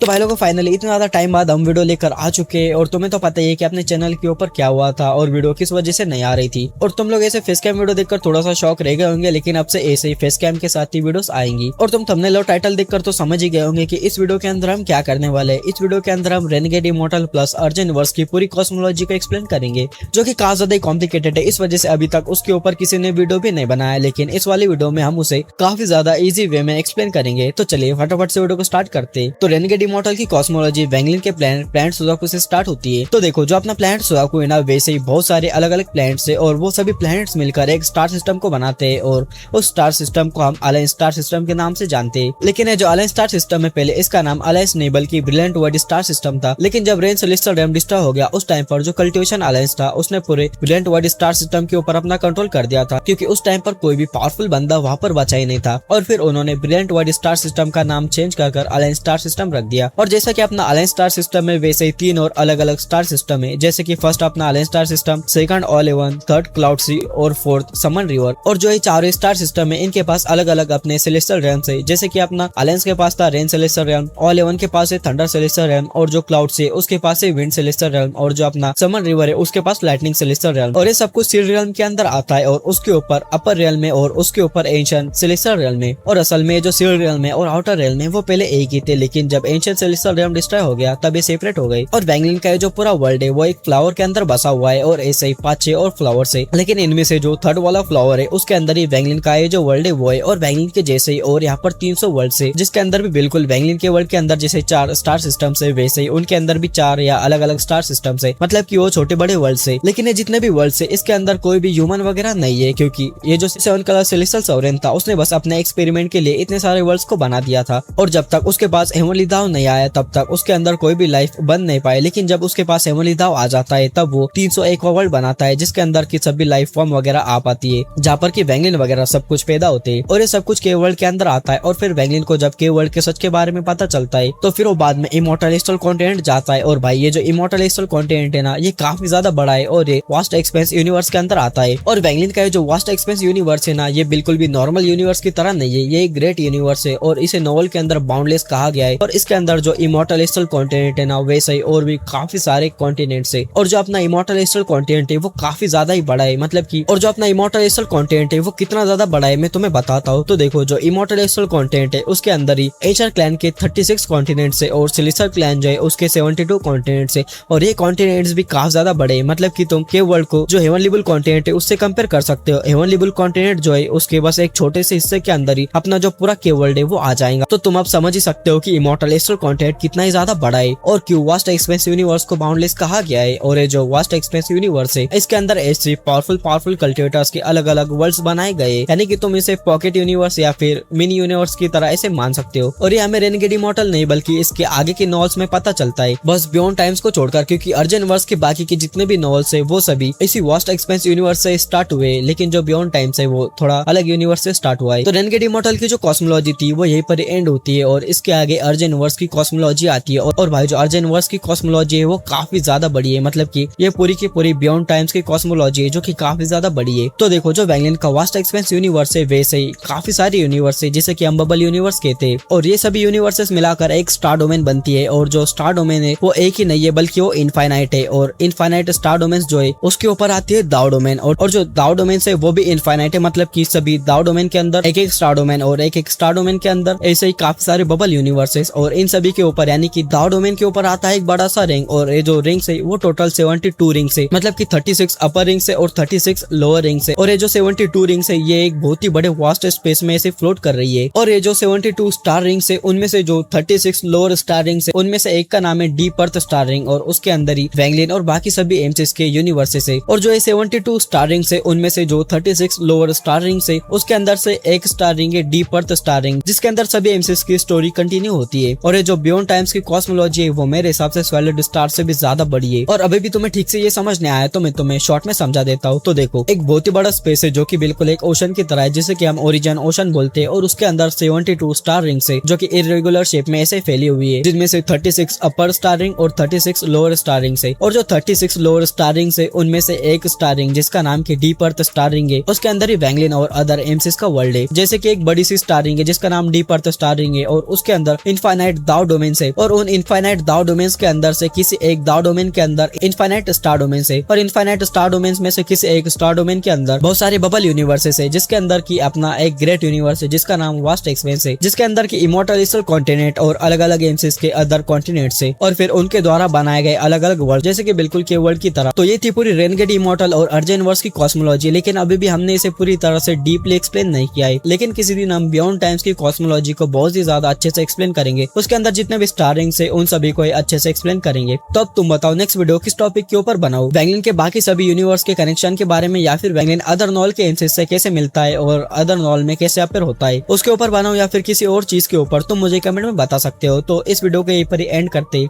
तो भाई लोगों फाइनली इतना ज्यादा टाइम बाद हम वीडियो लेकर आ चुके हैं और तुम्हें तो पता ही है कि अपने चैनल के ऊपर क्या हुआ था और वीडियो किस वजह से नहीं आ रही थी। और तुम लोग ऐसे फेस कैम वीडियो देखकर थोड़ा सा शौक रह गए होंगे, लेकिन अब से ऐसे ही फेस कैम के साथ ही वीडियोस आएंगी। और तुम थंबनेल और टाइटल देखकर तो समझ ही गए होंगे कि इस वीडियो के अंदर हम क्या करने वाले हैं। इस वीडियो के अंदर हम रेनेगेड इमॉर्टल प्लस अर्जेन वर्स की पूरी कॉस्मोलॉजी को एक्सप्लेन करेंगे, जो कि काफी ज्यादा कॉम्प्लिकेटेड है। इस वजह से अभी तक उसके ऊपर किसी ने वीडियो भी नहीं बनाया, लेकिन इस वाली वीडियो में हम उसे काफी ज्यादा इजी वे में एक्सप्लेन करेंगे। तो चलिए फटाफट से वीडियो को स्टार्ट करते। तो रेनेगेड इमॉर्टल की कॉस्मोलॉजी वेंगलिन के प्लैनेट सुजाकू से स्टार्ट होती है। तो देखो जो अपना प्लैनेट सुजाकू है ना, वैसे ही बहुत सारे अलग अलग प्लैनेट्स है और वो सभी प्लैनेट्स मिलकर एक स्टार सिस्टम को बनाते हैं और उस स्टार सिस्टम को हम अलायंस स्टार सिस्टम के नाम से जानते हैं। लेकिन ये जो अलायंस स्टार सिस्टम है, पहले इसका नाम अलायंस नहीं बल्कि ब्रिलियंट वर्ल्ड स्टार सिस्टम था। लेकिन जब रेन सेलेस्टियल रेल्म डिस्ट्रॉय हो गया, उस टाइम पर जो कल्टिवेशन अलायंस था उसने पूरे ब्रिलियंट वर्ल्ड स्टार सिस्टम के ऊपर अपना कंट्रोल कर दिया था, क्योंकि उस टाइम पर कोई भी पावरफुल बंदा वहां पर बचा ही नहीं था। और फिर उन्होंने ब्रिलियंट वर्ल्ड स्टार सिस्टम का नाम चेंज कर अलायंस स्टार सिस्टम रख दिया। और जैसा कि अपना अलायंस स्टार सिस्टम में वैसे ही तीन और अलग अलग स्टार सिस्टम है, जैसे कि फर्स्ट अपना अलायंस स्टार सिस्टम, सेकंड ऑल-इवन, थर्ड क्लाउड सी और फोर्थ समन रिवर। और जो ये चारों स्टार सिस्टम है, इनके पास अलग अलग अपने सेलेस्टियल रेल्म्स है। जैसे कि अपना अलायंस के पास था रेन सेलेस्टियल रेल्म, ऑल-इवन के पास है थंडर सेलेस्टियल रेल्म, और जो क्लाउड सी है उसके पास है विंड सेलेस्टियल रेल्म, और जो अपना समन रिवर है उसके पास लाइटनिंग सेलेस्टियल रेल्म। और ये सब कुछ सीड रेल्म के अंदर आता है और उसके ऊपर अपर रेल्म में और उसके ऊपर एंशिएंट सेलेस्टियल रेल्म में। और असल में जो सीड रेल्म है और आउटर रेल्म है वो पहले एक ही थे, लेकिन जब एंशिएंट सेलेस्टियल रेल्म डिस्ट्रॉय हो गया तब ये सेपरेट हो गई। और वेंगलिन का जो पूरा वर्ल्ड है वो एक फ्लावर के अंदर बसा हुआ है और ऐसे ही 5-6 और फ्लावर्स है। लेकिन इनमें से जो थर्ड वाला फ्लावर है उसके अंदर ही वेंगलिन का जो वर्ल्ड है वो है। और वेंगलिन के जैसे ही और यहाँ पर 300 वर्ल्ड है, जिसके अंदर भी बिल्कुल वेंगलिन के वर्ल्ड के अंदर जैसे 4 स्टार सिस्टम है, वैसे ही उनके अंदर भी 4 या अलग अलग स्टार सिस्टम है। मतलब कि वो छोटे बड़े वर्ल्ड है। लेकिन ये जितने भी वर्ल्ड है इसके अंदर कोई भी ह्यूमन वगैरह नहीं है, क्योंकि ये जो 7 कलर सेलेस्टियल सोवरेन था उसने बस अपने एक्सपेरिमेंट के लिए इतने सारे वर्ल्ड्स को बना दिया था। और जब तक उसके पास हेवनली दाव नहीं आया तब तक उसके अंदर कोई भी लाइफ बन नहीं पाए। लेकिन जब उसके पास हेवनली दाव आ जाता है तब वो 301 वर्ल्ड बनाता है, जिसके अंदर की सभी लाइफ फॉर्म वगैरह आ पाती है, जहाँ पर की वेंगलिन वगैरह सब कुछ पैदा होते हैं। और ये सब कुछ के वर्ल्ड के अंदर आता है। और फिर वेंगलिन को जब के वर्ल्ड के सच के बारे में पता चलता है तो फिर वो बाद में इमॉर्टल एस्ट्रल कॉन्टिनेंट जाता है। और भाई ये जो इमॉर्टल एस्ट्रल कॉन्टिनेंट है ना, ये काफी ज्यादा बड़ा है और ये वास्ट एक्सपेंस यूनिवर्स के अंदर आता है। और वेंगलिन का जो वास्ट एक्सपेंस यूनिवर्स है ना, ये बिल्कुल भी नॉर्मल यूनिवर्स की तरह नहीं है, ये एक ग्रेट यूनिवर्स है और इसे नोवेल के अंदर बाउंडलेस कहा गया है। और इसके अंदर जो इमॉर्टल एस्ट्रल कॉन्टिनेंट है ना, वैसे ही और भी काफी सारे कॉन्टिनेंट्स है। और जो अपना इमॉर्टल एस्ट्रल कॉन्टिनेंट है वो काफी ज्यादा ही बड़ा है, मतलब की। और जो अपना इमॉर्टल एस्ट्रल कॉन्टिनेंट है वो कितना ज्यादा बड़ा है मैं तुम्हें बताता हूँ। तो देखो जो इमॉर्टल एस्ट्रल कॉन्टिनेंट है उसके अंदर ही एचर क्लैन के 36 कॉन्टिनेंट्स है और सिलिसर क्लैन जो है उसके 72 कॉन्टिनेंट्स है। और ये कॉन्टिनेंट्स भी काफी ज्यादा बड़े है, मतलब कि तुम के वर्ल्ड को जो हेवनलीबल कॉन्टिनेंट है उससे कंपेयर कर सकते हो। हेवनलीबल कॉन्टिनेंट जो है उसके बस एक छोटे से हिस्से के अंदर ही अपना जो पूरा के वर्ल्ड है वो आ जाएगा। तो तुम अब समझ ही सकते हो कि इमॉर्टल एस्ट्रल कॉन्टिनेंट कितना ही ज्यादा बड़ा है और क्यों वास्ट एक्सपेंस यूनिवर्स को बाउंडलेस कहा गया है। और ये जो वास्ट एक्सपेंस यूनिवर्स है इसके अंदर ऐसे पावरफुल कल्टिवेटर्स के अलग अलग वर्ल्ड्स बनाए गए, यानी कि तुम इसे पॉकेट यूनिवर्स या फिर मिनी यूनिवर्स की तरह ऐसे मान सकते हो। और ये हमें रेनेगेड इमॉर्टल नहीं बल्कि इसके आगे की नॉवेल्स में पता चलता है, बस बियॉन्ड टाइम्स को छोड़कर, क्योंकि अर्जेन वर्स के बाकी के जितने भी नॉवेल्स है वो सभी इसी वास्ट एक्सपेंस यूनिवर्स से स्टार्ट हुए, लेकिन जो बियॉन्ड टाइम्स है वो थोड़ा अलग यूनिवर्स से स्टार्ट हुआ है। तो रेनेगेड इमॉर्टल की जो कॉस्मोलॉजी थी वो यहीं पर एंड होती है और इसके आगे अर्जेन वर्स की कॉस्मोलॉजी आती है। और भाई जो अर्जेन वर्स की कॉस्मोलॉजी है वो काफी ज्यादा बड़ी है, मतलब कि ये पूरी की पूरी बियॉन्ड टाइम्स की कॉस्मोलॉजी है जो कि काफी ज्यादा बड़ी है। तो देखो जो वेंगलिन का वास्ट एक्सपेंस यूनिवर्स है वैसे ही काफी सारे यूनिवर्स है, जैसे कि हम बबल यूनिवर्स कहते हैं। और ये सभी यूनिवर्सेस मिलाकर एक स्टार डोमेन बनती है। और जो स्टार डोमेन है वो एक ही नहीं है बल्कि वो इनफाइनाइट है। और इनफाइनाइट स्टार डोमेन जो है उसके ऊपर आती है दाव डोमेन। और जो दाव डोमेन है वो भी इनफाइनाइट है, मतलब कि सभी दाव डोमेन के अंदर एक एक स्टार डोमेन और एक एक स्टार डोमेन के अंदर ऐसे ही काफी सारे बबल यूनिवर्सेस। और इन सभी के ऊपर यानी कि दाव डोमेन के ऊपर आता है एक बड़ा सा रिंग। और ये जो रिंग्स है वो टोटल 72 रिंग्स है, मतलब कि 36 अपर रिंग्स है और 36 लोअर रिंग्स है। और ये जो 72 रिंग्स है ये एक बहुत ही बड़े वास्ट स्पेस में ऐसे फ्लोट कर रही है। और ये जो 72 स्टार रिंग्स है उनमें से जो 36 लोअर स्टार रिंग्स है उनमें से एक का नाम है डीप अर्थ स्टार रिंग और उसके अंदर ही वेंगलिन और बाकी सभी एमसीस के यूनिवर्सेस है। और जो ये 72 स्टार रिंग्स है उनमें से जो 36 लोअर स्टार रिंग्स है उसके अंदर से एक स्टार रिंग है डीप अर्थ स्टार रिंग, जिसके अंदर सभी एमसीस की स्टोरी कंटिन्यू होती है। और ये जो बियॉन्ड टाइम्स की कॉस्मोलॉजी है वो मेरे हिसाब से सॉलिड स्टार से भी ज्यादा बड़ी है। और अभी भी तुम्हें ठीक से ये समझ नहीं आया तो मैं तुम्हें शॉर्ट में समझा देता हूँ। तो देखो एक बहुत ही बड़ा स्पेस है जो कि बिल्कुल एक ओशन की तरह है, जिसे कि हम ओरिजिन ओशन बोलते हैं। और उसके अंदर 72 स्टार रिंग्स है जो कि इरेगुलर शेप में ऐसे फैली हुई है, जिनमें से 36 अपर स्टार रिंग और 36 लोअर स्टार रिंग्स है। और जो 36 लोअर स्टार रिंग्स है उनमें से एक स्टार रिंग जिसका नाम की डीप अर्थ स्टार रिंग है, उसके अंदर ही वेंगलिन और अदर एमसीस का वर्ल्ड है। जैसे कि एक बड़ी सी स्टार रिंग है जिसका नाम डीप अर्थ स्टार रिंग है और उसके अंदर इनफाइनाइट दाव डोमेन है और उन इनफाइनाइट दाव डोमेन्स के अंदर से किसी एक दाव डोमेन के अंदर इनफाइनाइट स्टार डोमेन्स है और इनफाइनाइट स्टार डोमेन्स में से किसी एक स्टार डोमेन के अंदर बहुत सारे बबल यूनिवर्सेस है, जिसके अंदर की अपना एक ग्रेट यूनिवर्स है जिसका नाम वास्ट एक्सपेंस है, जिसके अंदर की इमोर्टल कॉन्टिनेंट और अलग अलग एम्सिस के अदर कॉन्टिनेंट्स है और फिर उनके द्वारा बनाए गए अलग अलग वर्ल्ड, जैसे कि बिल्कुल के वर्ल्ड की तरह। तो ये थी पूरी रेनगेट इमोर्टल और अर्जेन वर्स की कॉस्मोलॉजी, लेकिन अभी भी हमने इसे पूरी तरह से डीपली एक्सप्लेन नहीं किया है। लेकिन किसी दिन हम बियॉन्ड टाइम्स की कॉस्मोलॉजी को बहुत ही ज्यादा अच्छे से एक्सप्लेन करेंगे, उसके अंदर जितने भी स्टारिंग्स है उन सभी को अच्छे से एक्सप्लेन करेंगे। तो अब तुम बताओ नेक्स्ट वीडियो किस टॉपिक के ऊपर बनाओ, वैंगलिन के बाकी सभी यूनिवर्स के कनेक्शन के बारे में या फिर वैंगलिन अदर नॉल के एंसेस से कैसे मिलता है और अदर नॉल में कैसे अपेयर होता है उसके ऊपर बनाओ या फिर किसी और चीज के ऊपर, तुम मुझे कमेंट में बता सकते हो। तो इस वीडियो को यहीं पर ही एंड करते